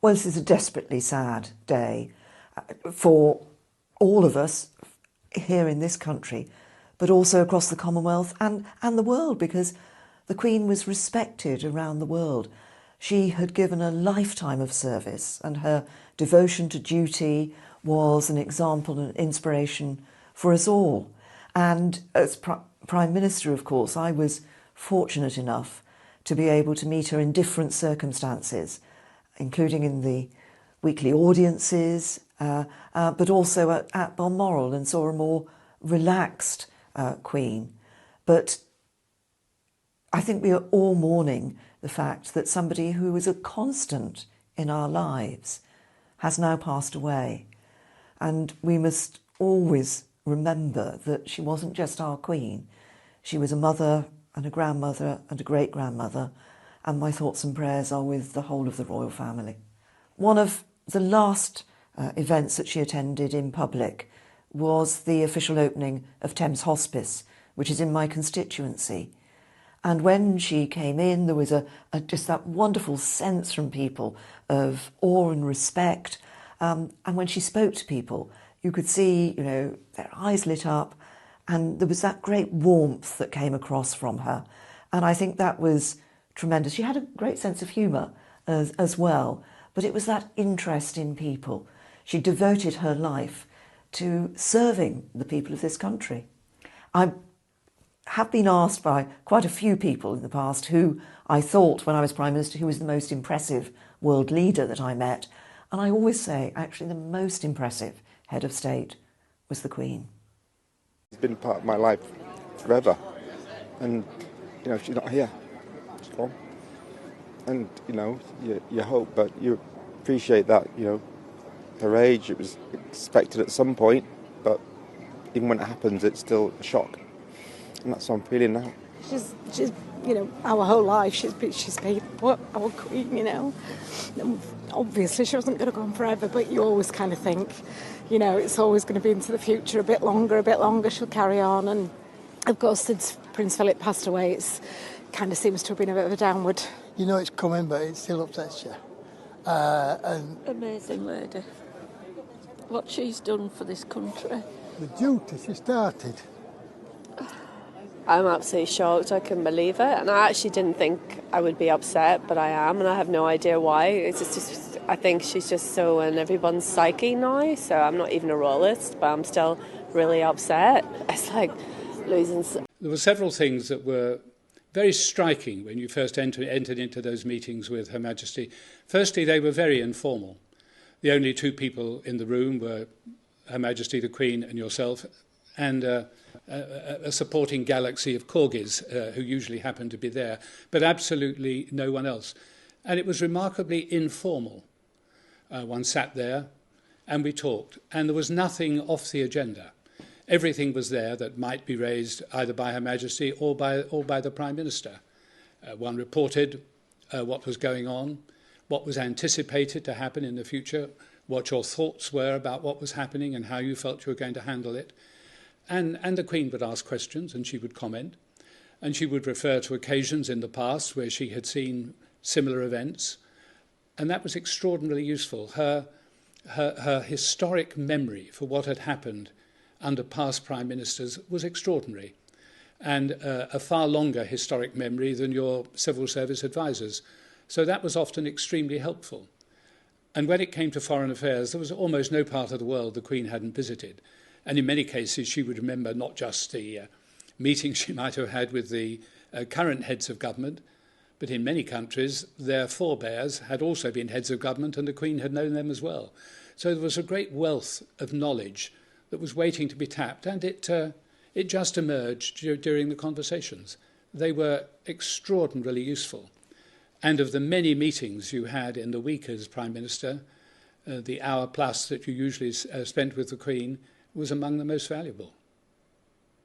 Well, this is a desperately sad day for all of us here in this country, but also across the Commonwealth and the world, because the Queen was respected around the world. She had given a lifetime of service, and her devotion to duty was an example and inspiration for us all. And as Prime Minister, of course, I was fortunate enough to be able to meet her in different circumstances, including in the weekly audiences, but also at Balmoral, and saw a more relaxed Queen. But I think we are all mourning the fact that somebody who was a constant in our lives has now passed away. And we must always remember that she wasn't just our Queen. She was a mother and a grandmother and a great-grandmother, and my thoughts and prayers are with the whole of the royal family. One of the last events that she attended in public was the official opening of Thames Hospice, which is in my constituency. And when she came in, there was just that wonderful sense from people of awe and respect. And when she spoke to people, you could see, their eyes lit up, and there was that great warmth that came across from her. And I think that was tremendous. She had a great sense of humour as well, but it was that interest in people. She devoted her life to serving the people of this country. I have been asked by quite a few people in the past who I thought, when I was Prime Minister, who was the most impressive world leader that I met. And I always say, actually, the most impressive head of state was the Queen. It's been part of my life forever. And, she's not here. She's gone. And, you hope, but you appreciate that, her age, it was expected at some point, but even when it happens, it's still a shock. And that's how I'm feeling now. She's our whole life, she's been our Queen, Obviously, she wasn't going to go on forever, but you always kind of think, it's always going to be into the future a bit longer, she'll carry on. And, of course, since Prince Philip passed away, it's kind of seems to have been a bit of a downward. It's coming, but it still upsets you. Amazing lady. What she's done for this country. The duty she started. I'm absolutely shocked. I couldn't believe it. And I actually didn't think I would be upset, but I am, and I have no idea why. It's just I think she's just so in everyone's psyche now, so I'm not even a royalist, but I'm still really upset. It's like losing... There were several things that were very striking when you first entered into those meetings with Her Majesty. Firstly, they were very informal. The only two people in the room were Her Majesty the Queen and yourself, and a supporting galaxy of corgis who usually happen to be there, but absolutely no one else. And it was remarkably informal. One sat there and we talked, and there was nothing off the agenda. Everything was there that might be raised either by Her Majesty or by the Prime Minister. One reported what was going on, what was anticipated to happen in the future, what your thoughts were about what was happening and how you felt you were going to handle it. And the Queen would ask questions and she would comment. And she would refer to occasions in the past where she had seen similar events. And that was extraordinarily useful. Her historic memory for what had happened under past Prime Ministers was extraordinary, and a far longer historic memory than your civil service advisors. So that was often extremely helpful. And when it came to foreign affairs, there was almost no part of the world the Queen hadn't visited. And in many cases, she would remember not just the meetings she might have had with the current heads of government, but in many countries, their forebears had also been heads of government, and the Queen had known them as well. So there was a great wealth of knowledge that was waiting to be tapped, and it just emerged during the conversations. They were extraordinarily useful. And of the many meetings you had in the week as Prime Minister, the hour plus that you usually spent with the Queen was among the most valuable.